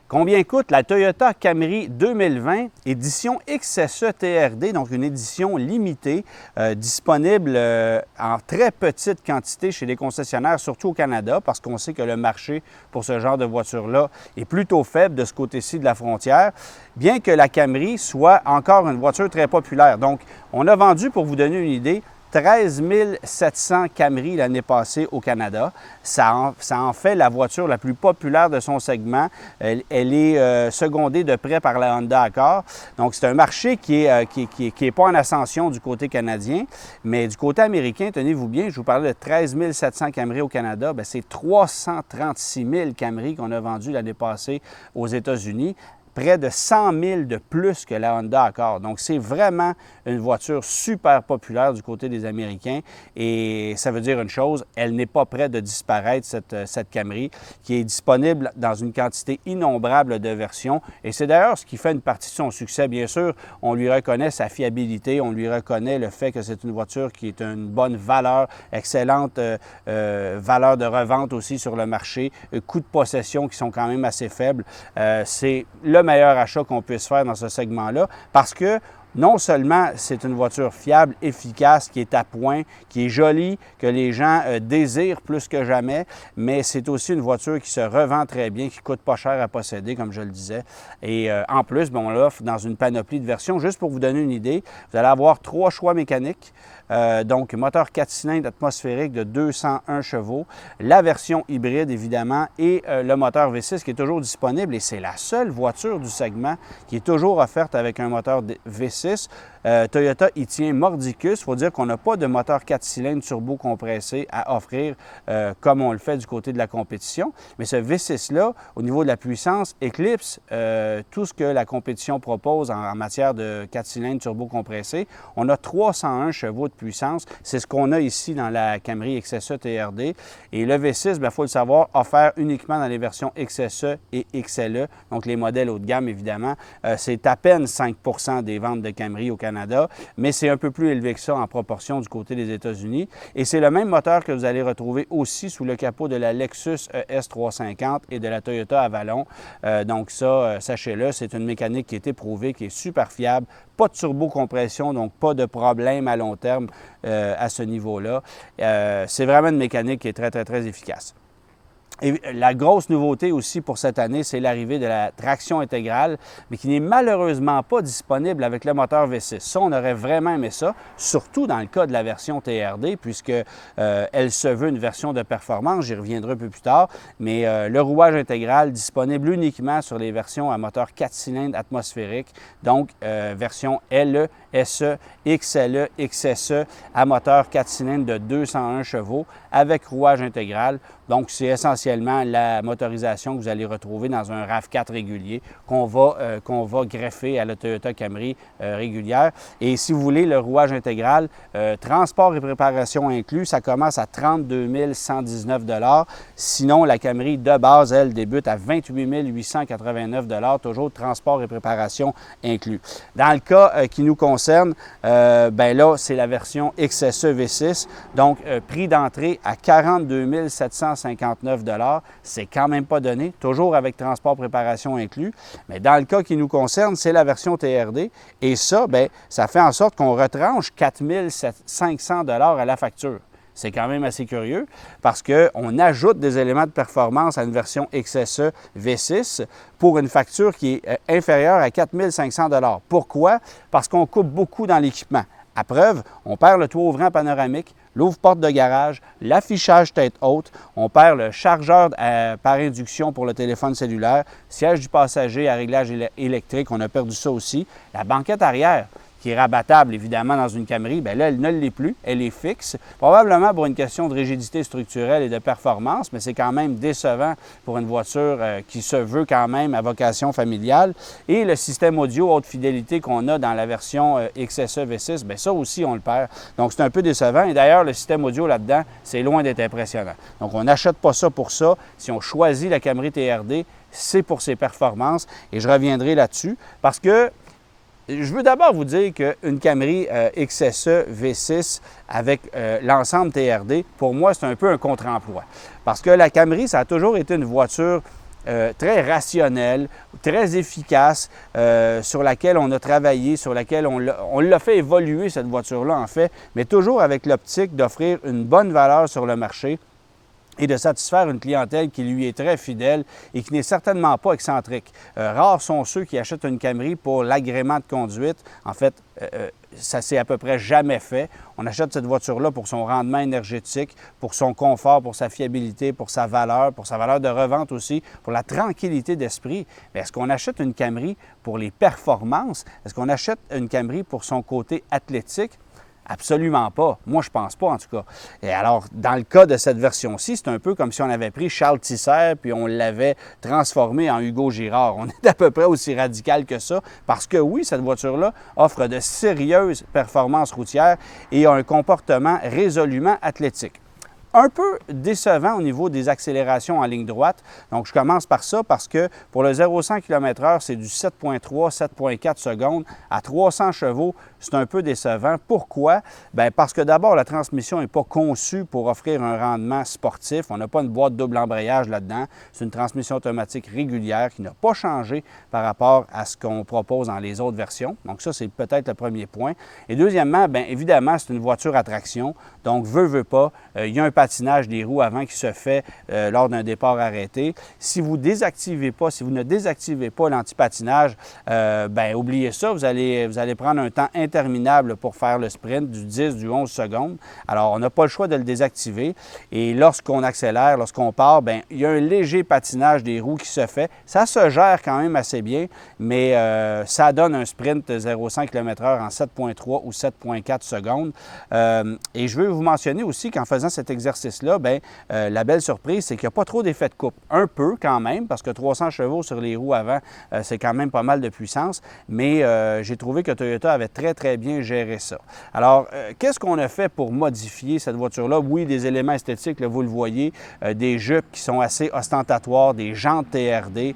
Combien coûte la Toyota Camry 2020 édition XSE TRD, donc une édition limitée, disponible en très petite quantité chez les concessionnaires, surtout au Canada, parce qu'on sait que le marché pour ce genre de voiture-là est plutôt faible de ce côté-ci de la frontière, bien que la Camry soit encore une voiture très populaire. Donc, on a vendu, pour vous donner une idée, 13 700 Camry l'année passée au Canada. Ça en fait la voiture la plus populaire de son segment. Elle est secondée de près par la Honda Accord. Donc, c'est un marché qui est pas en ascension du côté canadien, mais du côté américain, tenez-vous bien, je vous parlais de 13 700 Camry au Canada, bien, c'est 336 000 Camry qu'on a vendus l'année passée aux États-Unis. Près de 100 000 de plus que la Honda Accord. Donc, c'est vraiment une voiture super populaire du côté des Américains. Et ça veut dire une chose, elle n'est pas prête de disparaître, cette Camry, qui est disponible dans une quantité innombrable de versions. Et c'est d'ailleurs ce qui fait une partie de son succès. Bien sûr, on lui reconnaît sa fiabilité, on lui reconnaît le fait que c'est une voiture qui est une bonne valeur, excellente valeur de revente aussi sur le marché, coûts de possession qui sont quand même assez faibles. C'est le meilleur achat qu'on puisse faire dans ce segment-là parce que non seulement c'est une voiture fiable, efficace, qui est à point, qui est jolie, que les gens désirent plus que jamais, mais c'est aussi une voiture qui se revend très bien, qui ne coûte pas cher à posséder, comme je le disais. Et en plus, bien, on l'offre dans une panoplie de versions. Juste pour vous donner une idée, vous allez avoir 3 choix mécaniques. Donc, moteur 4 cylindres atmosphérique de 201 chevaux, la version hybride, évidemment, et le moteur V6 qui est toujours disponible. Et c'est la seule voiture du segment qui est toujours offerte avec un moteur V6. Toyota y tient mordicus. Il faut dire qu'on n'a pas de moteur 4 cylindres turbo compressé à offrir comme on le fait du côté de la compétition. Mais ce V6-là, au niveau de la puissance, éclipse tout ce que la compétition propose en matière de 4 cylindres turbo compressé. On a 301 chevaux de puissance. C'est ce qu'on a ici dans la Camry XSE TRD. Et le V6, il faut le savoir, offert uniquement dans les versions XSE et XLE, donc les modèles haut de gamme, évidemment. C'est à peine 5 % des ventes de Camry au Canada, mais c'est un peu plus élevé que ça en proportion du côté des États-Unis. Et c'est le même moteur que vous allez retrouver aussi sous le capot de la Lexus ES350 et de la Toyota Avalon. Donc ça, sachez-le, c'est une mécanique qui est éprouvée, qui est super fiable. Pas de turbo-compression, donc pas de problème à long terme à ce niveau-là. C'est vraiment une mécanique qui est très, très, très efficace. Et la grosse nouveauté aussi pour cette année, c'est l'arrivée de la traction intégrale, mais qui n'est malheureusement pas disponible avec le moteur V6. Ça, on aurait vraiment aimé ça, surtout dans le cas de la version TRD, puisque elle se veut une version de performance, j'y reviendrai un peu plus tard, mais le rouage intégral disponible uniquement sur les versions à moteur 4 cylindres atmosphérique, donc version LE, SE, XLE, XSE à moteur 4 cylindres de 201 chevaux avec rouage intégral. Donc, c'est essentiellement la motorisation que vous allez retrouver dans un RAV4 régulier qu'on va greffer à la Toyota Camry régulière. Et si vous voulez, le rouage intégral, transport et préparation inclus, ça commence à 32 119 $. Sinon, la Camry de base, elle, débute à 28 889 $, toujours transport et préparation inclus. Dans le cas qui nous concerne, bien là, c'est la version XSE V6, donc prix d'entrée à 42 759 $. C'est quand même pas donné, toujours avec transport préparation inclus. Mais dans le cas qui nous concerne, c'est la version TRD. Et ça, bien, ça fait en sorte qu'on retranche 4 500 $ à la facture. C'est quand même assez curieux parce qu'on ajoute des éléments de performance à une version XSE V6 pour une facture qui est inférieure à 4 500 $. Pourquoi? Parce qu'on coupe beaucoup dans l'équipement. À preuve, on perd le toit ouvrant panoramique, l'ouvre-porte de garage, l'affichage tête haute, on perd le chargeur par induction pour le téléphone cellulaire, siège du passager à réglage électrique, on a perdu ça aussi, la banquette arrière, qui est rabattable, évidemment, dans une Camry, bien là, elle ne l'est plus, elle est fixe, probablement pour une question de rigidité structurelle et de performance, mais c'est quand même décevant pour une voiture qui se veut quand même à vocation familiale. Et le système audio haute fidélité qu'on a dans la version XSE V6, bien ça aussi, on le perd. Donc, c'est un peu décevant. Et d'ailleurs, le système audio là-dedans, c'est loin d'être impressionnant. Donc, on n'achète pas ça pour ça. Si on choisit la Camry TRD, c'est pour ses performances. Et je reviendrai là-dessus parce que je veux d'abord vous dire qu'une Camry XSE V6 avec l'ensemble TRD, pour moi, c'est un peu un contre-emploi. Parce que la Camry, ça a toujours été une voiture très rationnelle, très efficace, sur laquelle on a travaillé, sur laquelle on l'a fait évoluer, cette voiture-là, en fait, mais toujours avec l'optique d'offrir une bonne valeur sur le marché et de satisfaire une clientèle qui lui est très fidèle et qui n'est certainement pas excentrique. Rares sont ceux qui achètent une Camry pour l'agrément de conduite. En fait, ça s'est à peu près jamais fait. On achète cette voiture-là pour son rendement énergétique, pour son confort, pour sa fiabilité, pour sa valeur de revente aussi, pour la tranquillité d'esprit. Mais est-ce qu'on achète une Camry pour les performances? Est-ce qu'on achète une Camry pour son côté athlétique? Absolument pas. Moi, je pense pas, en tout cas. Et alors, dans le cas de cette version-ci, c'est un peu comme si on avait pris Charles Tisser puis on l'avait transformé en Hugo Girard. On est à peu près aussi radical que ça parce que oui, cette voiture-là offre de sérieuses performances routières et a un comportement résolument athlétique. Un peu décevant au niveau des accélérations en ligne droite. Donc, je commence par ça parce que pour le 0-100 km/h, c'est du 7,3, 7,4 secondes. À 300 chevaux, c'est un peu décevant. Pourquoi? Bien, parce que d'abord, la transmission n'est pas conçue pour offrir un rendement sportif. On n'a pas une boîte double embrayage là-dedans. C'est une transmission automatique régulière qui n'a pas changé par rapport à ce qu'on propose dans les autres versions. Donc, ça, c'est peut-être le premier point. Et deuxièmement, bien évidemment, c'est une voiture à traction. Donc, veut pas, il y a un patinage des roues avant qui se fait lors d'un départ arrêté. Si vous ne désactivez pas l'antipatinage, bien, oubliez ça, vous allez prendre un temps interminable pour faire le sprint du 10, du 11 secondes. Alors, on n'a pas le choix de le désactiver. Et lorsqu'on accélère, lorsqu'on part, bien, il y a un léger patinage des roues qui se fait. Ça se gère quand même assez bien, mais ça donne un sprint de 0-100 km/h en 7,3 ou 7,4 secondes. Et je veux vous mentionner aussi qu'en faisant cet exercice-là, bien, la belle surprise, c'est qu'il n'y a pas trop d'effet de coupe. Un peu quand même, parce que 300 chevaux sur les roues avant, c'est quand même pas mal de puissance, mais j'ai trouvé que Toyota avait très bien géré ça. Alors, qu'est-ce qu'on a fait pour modifier cette voiture-là? Oui, des éléments esthétiques, là, vous le voyez, des jupes qui sont assez ostentatoires, des jantes TRD.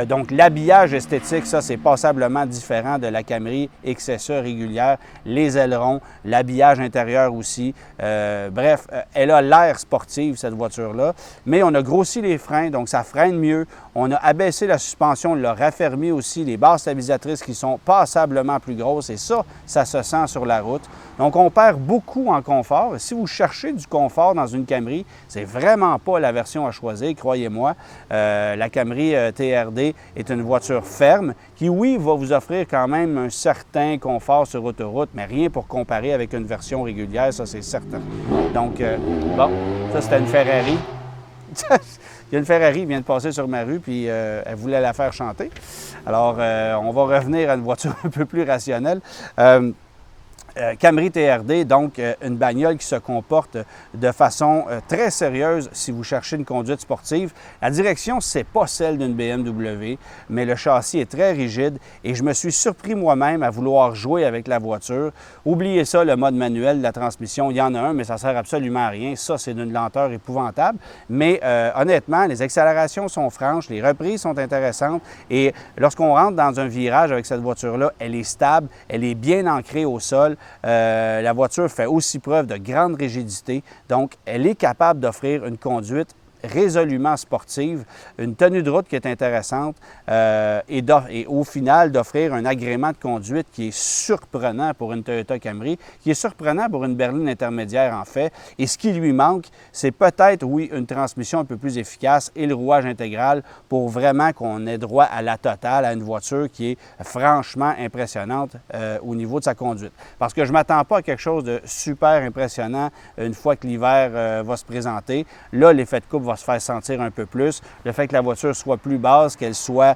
Donc, l'habillage esthétique, ça, c'est passablement différent de la Camry XSE régulière. Les ailerons, l'habillage intérieur aussi. Bref, elle a l'air sportive, cette voiture-là, mais on a grossi les freins, donc ça freine mieux. On a abaissé la suspension, on l'a raffermi aussi, les barres stabilisatrices qui sont passablement plus grosses, et ça se sent sur la route. Donc, on perd beaucoup en confort. Si vous cherchez du confort dans une Camry, c'est vraiment pas la version à choisir, croyez-moi. La Camry TRD est une voiture ferme qui, oui, va vous offrir quand même un certain confort sur autoroute, mais rien pour comparer avec une version régulière, ça c'est certain. Donc, bon, ça c'était une Ferrari. Il y a une Ferrari qui vient de passer sur ma rue, puis elle voulait la faire chanter. Alors, on va revenir à une voiture un peu plus rationnelle. Camry TRD, donc une bagnole qui se comporte de façon très sérieuse si vous cherchez une conduite sportive. La direction, c'est pas celle d'une BMW, mais le châssis est très rigide et je me suis surpris moi-même à vouloir jouer avec la voiture. Oubliez ça, le mode manuel de la transmission, il y en a un, mais ça sert absolument à rien. Ça, c'est d'une lenteur épouvantable. Mais honnêtement, les accélérations sont franches, les reprises sont intéressantes et lorsqu'on rentre dans un virage avec cette voiture-là, elle est stable, elle est bien ancrée au sol. La voiture fait aussi preuve de grande rigidité, donc elle est capable d'offrir une conduite résolument sportive, une tenue de route qui est intéressante et au final d'offrir un agrément de conduite qui est surprenant pour une Toyota Camry, qui est surprenant pour une berline intermédiaire en fait. Et ce qui lui manque, c'est peut-être, oui, une transmission un peu plus efficace et le rouage intégral pour vraiment qu'on ait droit à la totale, à une voiture qui est franchement impressionnante au niveau de sa conduite. Parce que je ne m'attends pas à quelque chose de super impressionnant une fois que l'hiver va se présenter. Là, l'effet de coupe va se faire sentir un peu plus. Le fait que la voiture soit plus basse, qu'elle soit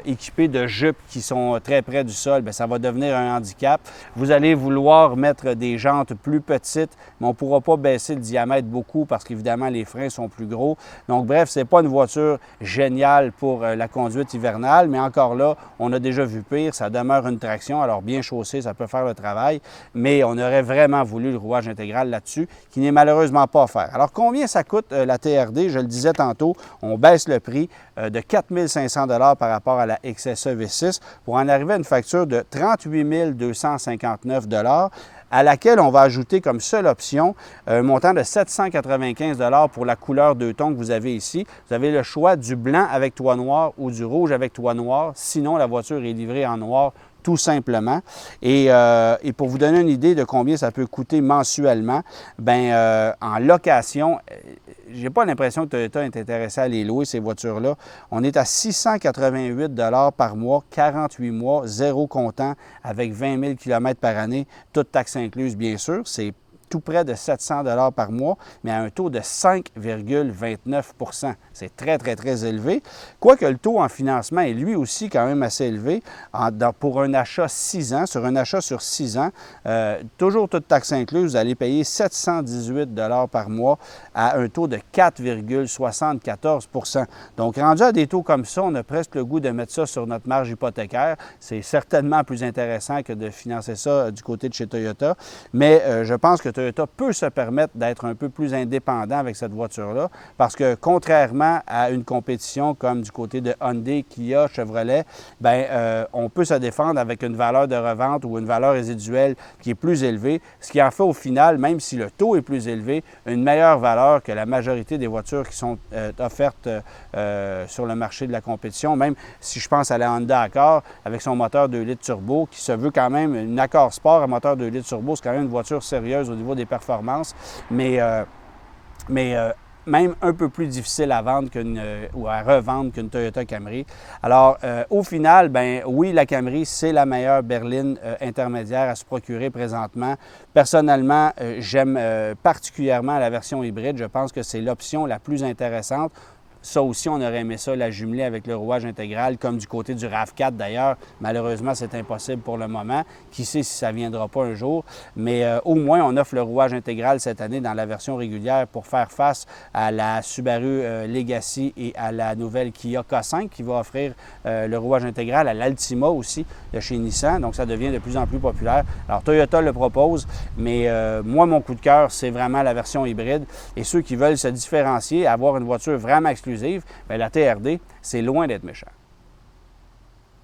équipée de jupes qui sont très près du sol, bien, ça va devenir un handicap. Vous allez vouloir mettre des jantes plus petites, mais on ne pourra pas baisser le diamètre beaucoup parce qu'évidemment, les freins sont plus gros. Donc, bref, ce n'est pas une voiture géniale pour la conduite hivernale, mais encore là, on a déjà vu pire. Ça demeure une traction. Alors, bien chaussée, ça peut faire le travail, mais on aurait vraiment voulu le rouage intégral là-dessus, qui n'est malheureusement pas offert. Alors, combien ça coûte la TRD? Je le disais tantôt, on baisse le prix de 4 500 $ par rapport à la XSE V6 pour en arriver à une facture de 38 259 $. à laquelle on va ajouter comme seule option un montant de 795 $ pour la couleur 2 tons que vous avez ici. Vous avez le choix du blanc avec toit noir ou du rouge avec toit noir. Sinon, la voiture est livrée en noir tout simplement. Et pour vous donner une idée de combien ça peut coûter mensuellement, bien, en location, je n'ai pas l'impression que Toyota est intéressé à les louer, ces voitures-là. On est à 688 $ par mois, 48 mois, zéro comptant, avec 20 000 km par année, toute taxe incluse, bien sûr. C'est tout près de 700 $ par mois, mais à un taux de 5,29 %. C'est très, très, très élevé. Quoique le taux en financement est lui aussi quand même assez élevé. Pour un achat 6 ans, sur un achat sur 6 ans, toujours toute taxe incluse, vous allez payer 718 $ par mois à un taux de 4,74 %. Donc, rendu à des taux comme ça, on a presque le goût de mettre ça sur notre marge hypothécaire. C'est certainement plus intéressant que de financer ça du côté de chez Toyota, mais je pense que Toyota peut se permettre d'être un peu plus indépendant avec cette voiture-là parce que contrairement à une compétition comme du côté de Hyundai, Kia, Chevrolet, bien, on peut se défendre avec une valeur de revente ou une valeur résiduelle qui est plus élevée, ce qui en fait au final, même si le taux est plus élevé, une meilleure valeur que la majorité des voitures qui sont offertes sur le marché de la compétition. Même si je pense à la Honda Accord avec son moteur 2 litres turbo qui se veut quand même une Accord Sport à moteur 2 litres turbo, c'est quand même une voiture sérieuse au niveau des performances, mais même un peu plus difficile à vendre ou à revendre qu'une Toyota Camry. Alors, au final, bien, oui, la Camry, c'est la meilleure berline intermédiaire à se procurer présentement. Personnellement, j'aime particulièrement la version hybride. Je pense que c'est l'option la plus intéressante. Ça aussi, on aurait aimé ça, la jumeler avec le rouage intégral, comme du côté du RAV4 d'ailleurs. Malheureusement, c'est impossible pour le moment. Qui sait si ça ne viendra pas un jour. Mais au moins, on offre le rouage intégral cette année dans la version régulière pour faire face à la Subaru Legacy et à la nouvelle Kia K5 qui va offrir le rouage intégral à l'Altima aussi de chez Nissan. Donc, ça devient de plus en plus populaire. Alors, Toyota le propose, mais moi, mon coup de cœur, c'est vraiment la version hybride. Et ceux qui veulent se différencier, avoir une voiture vraiment exclusive, bien, la TRD, c'est loin d'être méchant.